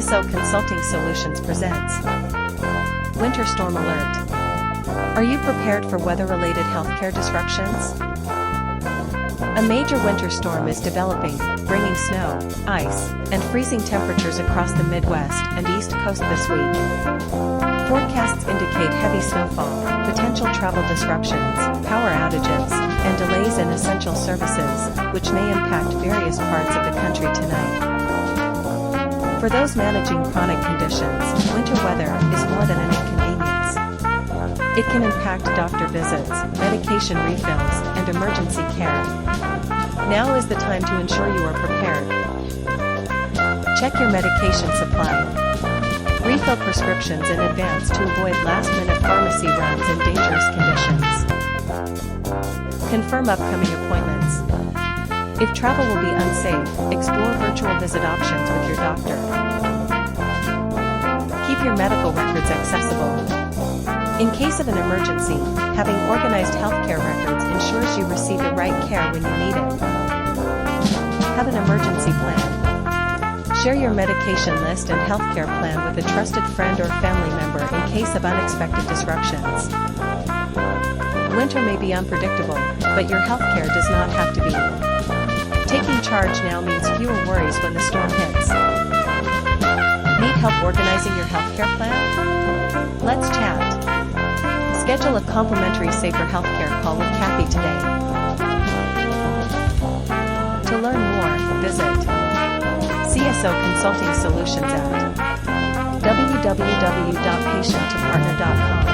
CSO Consulting Solutions presents Winter Storm Alert. Are you prepared for weather-related healthcare disruptions? A major winter storm is developing, bringing snow, ice, and freezing temperatures across the Midwest and East Coast this week. Forecasts indicate heavy snowfall, potential travel disruptions, power outages, and delays in essential services, which may impact various parts of the country tonight. For those managing chronic conditions, winter weather is more than an inconvenience. It can impact doctor visits, medication refills, and emergency care. Now is the time to ensure you are prepared. Check your medication supply. Refill prescriptions in advance to avoid last-minute pharmacy runs in dangerous conditions. Confirm upcoming appointments. If travel will be unsafe, explore virtual visit options with your doctor. Keep your medical records accessible. In case of an emergency, having organized healthcare records ensures you receive the right care when you need it. Have an emergency plan. Share your medication list and healthcare plan with a trusted friend or family member in case of unexpected disruptions. Winter may be unpredictable, but your healthcare does not have to be. Taking charge now means fewer worries when the storm hits. Need help organizing your healthcare plan? Let's chat. Schedule a complimentary Safer Healthcare call with Kathy today. To learn more, visit CSO Consulting Solutions at www.patienttopartner.com.